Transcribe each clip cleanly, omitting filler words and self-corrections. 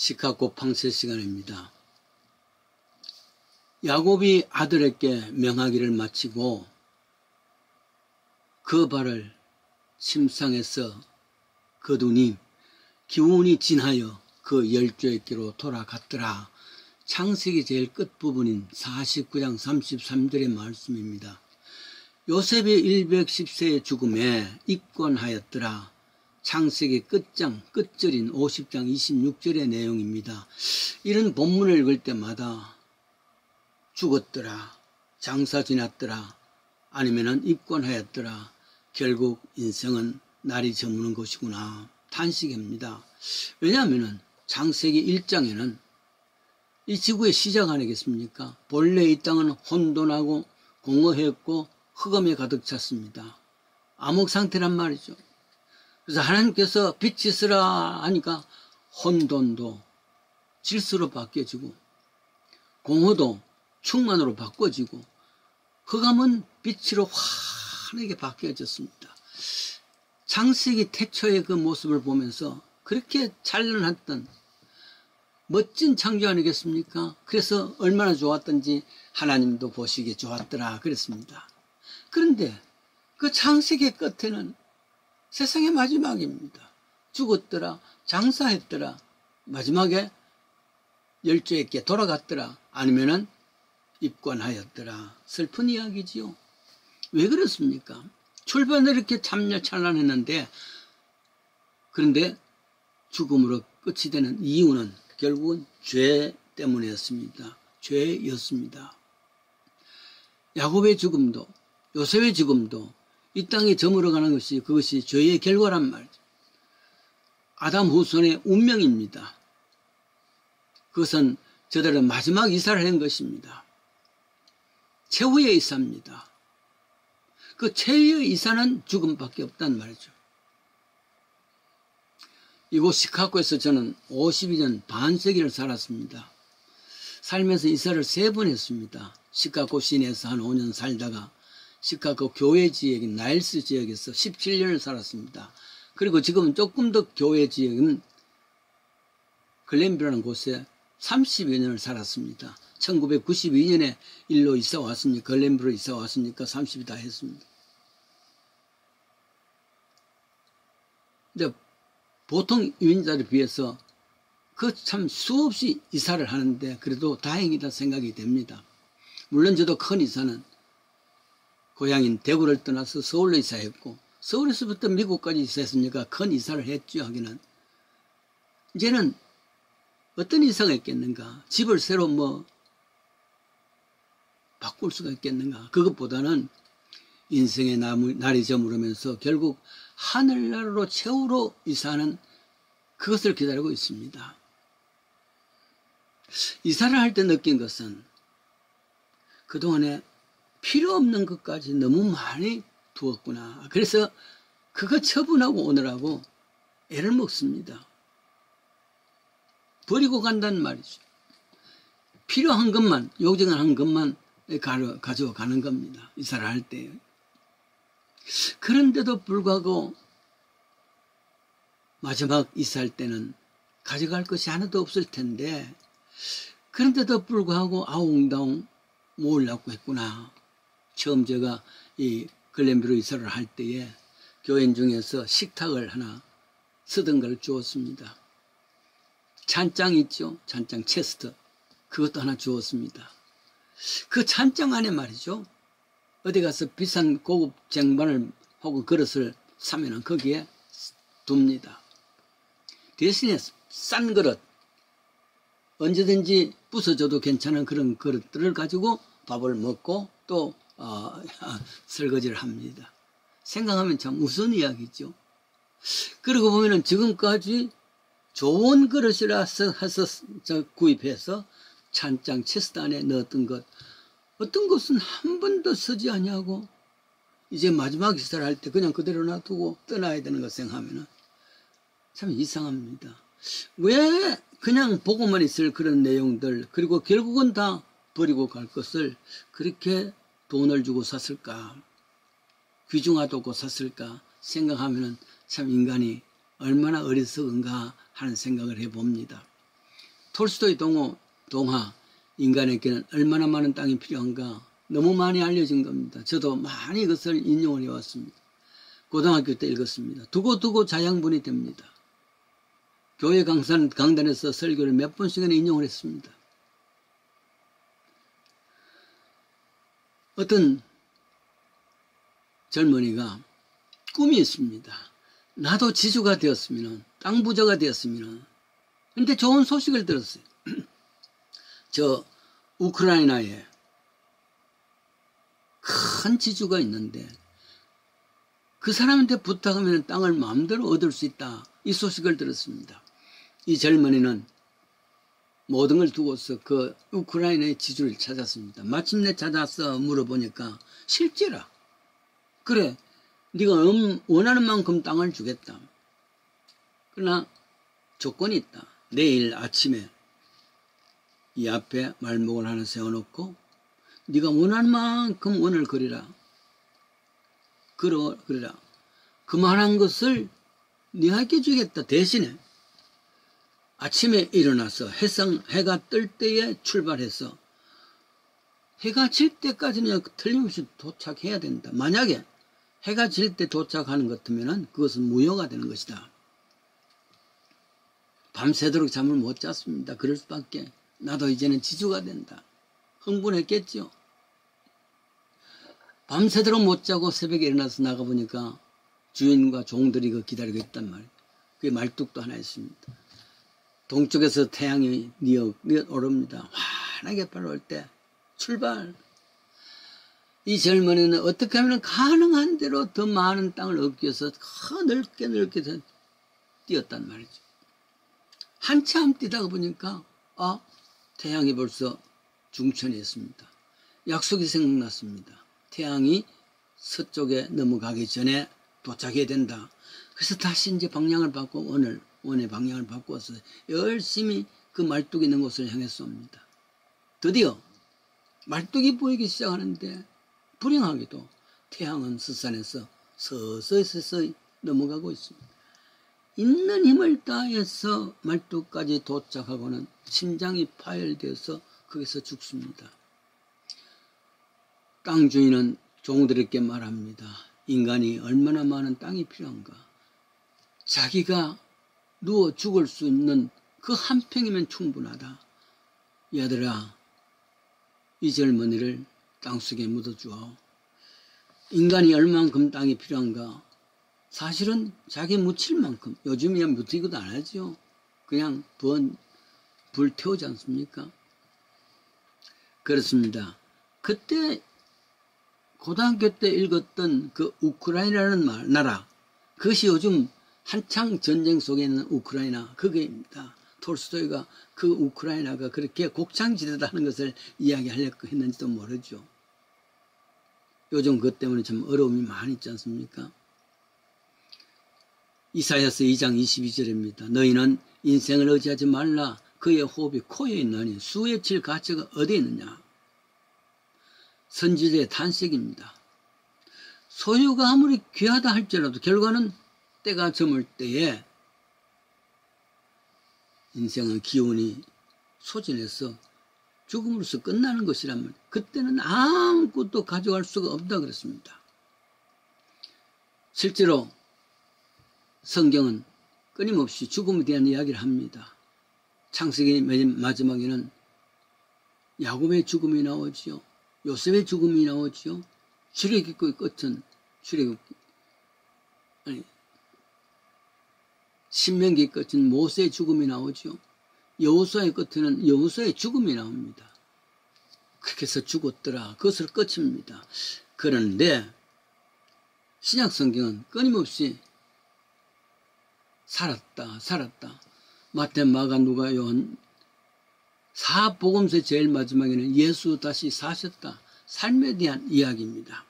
시카고 방세 시간입니다. 야곱이 아들에게 명하기를 마치고 그 발을 침상에서 거두니 기운이 진하여 그 12에게로 돌아갔더라. 창세기 제일 끝부분인 49장 33절의 말씀입니다. 요셉이 110세의 죽음에 입권하였더라. 창세기 끝절인 50장 26절의 내용입니다. 이런 본문을 읽을 때마다 죽었더라, 장사 지났더라, 아니면은 입권하였더라, 결국 인생은 날이 저무는 것이구나 탄식입니다. 왜냐하면은 창세기 1장에는 이 지구의 시작 아니겠습니까? 본래 이 땅은 혼돈하고 공허했고 흑암에 가득 찼습니다. 암흑 상태란 말이죠. 그래서 하나님께서 빛이 있으라 하니까 혼돈도 질서로 바뀌어지고 공허도 충만으로 바꿔지고 흑암은 빛으로 환하게 바뀌어졌습니다. 창세기 태초의 그 모습을 보면서 그렇게 찬란했던 멋진 창조 아니겠습니까? 그래서 얼마나 좋았던지 하나님도 보시기에 좋았더라 그랬습니다. 그런데 그 창세기 끝에는 세상의 마지막입니다. 죽었더라, 장사했더라, 마지막에 12에게 돌아갔더라, 아니면은 입관하였더라. 슬픈 이야기지요. 왜 그렇습니까? 출발은 이렇게 찬란했는데 그런데 죽음으로 끝이 되는 이유는 결국은 죄 때문이었습니다. 죄였습니다. 야곱의 죽음도 요셉의 죽음도 이 땅에 저물어가는 것이 그것이 죄의 결과란 말이죠. 아담 후손의 운명입니다. 그것은 저들은 마지막 이사를 한 것입니다. 최후의 이사입니다. 그 최후의 이사는 죽음밖에 없단 말이죠. 이곳 시카고에서 저는 52년 반세기를 살았습니다. 살면서 이사를 3번 했습니다. 시카고 시내에서 한 5년 살다가 시카고 교회 지역인 나일스 지역에서 17년을 살았습니다. 그리고 지금은 조금 더 교회 지역인 글렌비라는 곳에 30여 년을 살았습니다. 1992년에 일로 이사 왔으니까, 글렌비로 이사 왔으니까 30이 다 했습니다. 근데 보통 이민자에 비해서 그 참 수없이 이사를 하는데 그래도 다행이다 생각이 됩니다. 물론 저도 큰 이사는 고향인 대구를 떠나서 서울로 이사했고 서울에서부터 미국까지 이사했으니까 큰 이사를 했죠. 하기는 이제는 어떤 이사가 있겠는가, 집을 새로 바꿀 수가 있겠는가. 그것보다는 인생의 날이 저무르면서 결국 하늘나라로 최후로 이사하는 그것을 기다리고 있습니다. 이사를 할 때 느낀 것은 그동안에 필요 없는 것까지 너무 많이 두었구나. 그래서 그거 처분하고 오느라고 애를 먹습니다. 버리고 간다는 말이죠. 필요한 것만, 요정한 것만 가져가는 겁니다. 이사를 할 때. 그런데도 불구하고 마지막 이사할 때는 가져갈 것이 하나도 없을 텐데 그런데도 불구하고 아웅다웅 모으려고 했구나. 처음 제가 이 글렌비로 이사를 할 때에 교인 중에서 식탁을 하나 쓰던 걸 주었습니다. 찬장 있죠? 찬장 체스트. 그것도 하나 주었습니다. 그 찬장 안에 말이죠. 어디 가서 비싼 고급 쟁반을 혹은 그릇을 사면은 거기에 둡니다. 대신에 싼 그릇, 언제든지 부서져도 괜찮은 그런 그릇들을 가지고 밥을 먹고 또 설거지를 합니다. 생각하면 참 무서운 이야기죠. 그러고 보면은 지금까지 좋은 그릇이라서 해서 구입해서 찬장 체스트 안에 넣었던 것, 어떤 것은 한 번도 쓰지 아니하고 이제 마지막 이사를 할 때 그냥 그대로 놔두고 떠나야 되는 것 생각하면 참 이상합니다. 왜 그냥 보고만 있을 그런 내용들, 그리고 결국은 다 버리고 갈 것을 그렇게 돈을 주고 샀을까, 귀중하다고 샀을까 생각하면 참 인간이 얼마나 어리석은가 하는 생각을 해봅니다. 톨스토이 동화 인간에게는 얼마나 많은 땅이 필요한가 너무 많이 알려진 겁니다. 저도 많이 이것을 인용을 해왔습니다. 고등학교 때 읽었습니다. 두고두고 자양분이 됩니다. 교회 강단에서 설교를 몇 번씩이나 인용을 했습니다. 어떤 젊은이가 꿈이 있습니다. 나도 지주가 되었으면, 땅 부자가 되었으면. 근데 좋은 소식을 들었어요. 저 우크라이나에 큰 지주가 있는데 그 사람한테 부탁하면 땅을 마음대로 얻을 수 있다. 이 소식을 들었습니다. 이 젊은이는 모든 걸 두고서 그 우크라이나의 지주를 찾았습니다. 마침내 찾아서 물어보니까 실제라. 그래, 네가 원하는 만큼 땅을 주겠다. 그러나 조건이 있다. 내일 아침에 이 앞에 말목을 하나 세워놓고 네가 원하는 만큼 원을 그리라. 그리라. 그만한 것을 네게 주겠다. 대신에 아침에 일어나서 해가 뜰 때에 출발해서 해가 질 때까지는 틀림없이 도착해야 된다. 만약에 해가 질 때 도착하는 것 같으면 그것은 무효가 되는 것이다. 밤새도록 잠을 못 잤습니다. 그럴 수밖에. 나도 이제는 지주가 된다. 흥분했겠죠. 밤새도록 못 자고 새벽에 일어나서 나가보니까 주인과 종들이 기다리고 있단 말이에요. 그게 말뚝도 하나 있습니다. 동쪽에서 태양이 뉘어 오릅니다. 환하게 빨아올 때 출발. 이 젊은이는 어떻게 하면 가능한 대로 더 많은 땅을 얻기 위해서 넓게 뛰었단 말이죠. 한참 뛰다가 보니까 태양이 벌써 중천에 있습니다. 약속이 생각났습니다. 태양이 서쪽에 넘어가기 전에 도착해야 된다. 그래서 다시 이제 방향을 바꾸고 원의 방향을 바꾸어서 열심히 그 말뚝이 있는 곳을 향했습니다. 드디어 말뚝이 보이기 시작하는데 불행하게도 태양은 서산에서 서서히 넘어가고 있습니다. 있는 힘을 다해서 말뚝까지 도착하고는 심장이 파열되어서 거기서 죽습니다. 땅 주인은 종들에게 말합니다. 인간이 얼마나 많은 땅이 필요한가. 자기가 누워 죽을 수 있는 그 한 평이면 충분하다. 얘들아, 이 젊은이를 땅속에 묻어주어. 인간이 얼만큼 땅이 필요한가. 사실은 자기 묻힐 만큼, 요즘이야 묻히기도 안 하죠. 그냥 불 태우지 않습니까? 그렇습니다. 그때 고등학교 때 읽었던 그 우크라이나라는 나라, 그것이 요즘 한창 전쟁 속에 있는 우크라이나, 그게입니다. 톨스토이가 그 우크라이나가 그렇게 곡창지대다는 것을 이야기하려고 했는지도 모르죠. 요즘 그것 때문에 참 어려움이 많이 있지 않습니까? 이사야서 2장 22절입니다. 너희는 인생을 의지하지 말라. 그의 호흡이 코에 있나니 수에 칠 가치가 어디에 있느냐. 선지자의 탄식입니다. 소유가 아무리 귀하다 할지라도 결과는 때가 저물 때에 인생의 기운이 소진해서 죽음으로써 끝나는 것이라면 그때는 아무것도 가져갈 수가 없다 그랬습니다. 실제로 성경은 끊임없이 죽음에 대한 이야기를 합니다. 창세기 마지막에는 야곱의 죽음이 나오지요. 요셉의 죽음이 나오지요. 출애굽기의 끝은 신명기의 끝은 모세의 죽음이 나오죠. 여호수아의 끝에는 여호수아의 죽음이 나옵니다. 그렇게 해서 죽었더라. 그것을 끝입니다. 그런데 신약 성경은 끊임없이 살았다. 마태, 마가, 누가, 요한 사복음서의 제일 마지막에는 예수 다시 사셨다. 삶에 대한 이야기입니다.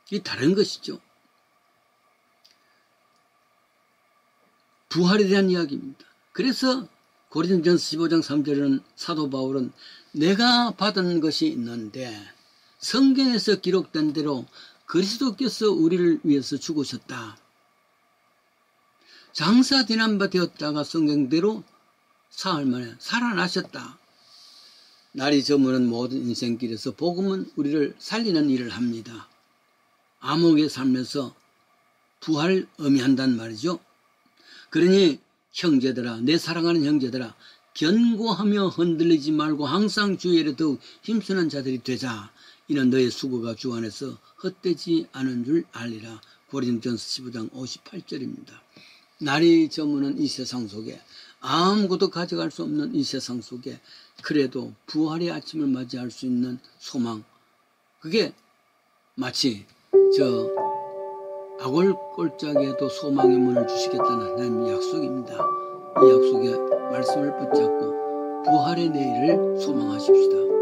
이게 다른 것이죠. 부활에 대한 이야기입니다. 그래서 고린도전서 15장 3절에는 사도 바울은 내가 받은 것이 있는데 성경에서 기록된 대로 그리스도께서 우리를 위해서 죽으셨다. 장사 지난 바 되었다가 성경대로 사흘 만에 살아나셨다. 날이 저무는 모든 인생길에서 복음은 우리를 살리는 일을 합니다. 암흑의 삶에서 부활을 의미한단 말이죠. 그러니 형제들아, 내 사랑하는 형제들아, 견고하며 흔들리지 말고 항상 주의 일에 더욱 힘쓰는 자들이 되자. 이는 너의 수고가 주 안에서 헛되지 않은 줄 알리라. 고린도전서 15장 58절입니다. 날이 저무는 이 세상 속에, 아무것도 가져갈 수 없는 이 세상 속에 그래도 부활의 아침을 맞이할 수 있는 소망, 그게 마치 저 악월골짜기에도 소망의 문을 주시겠다는 하나님의 약속입니다. 이 약속의 말씀을 붙잡고 부활의 내일을 소망하십시다.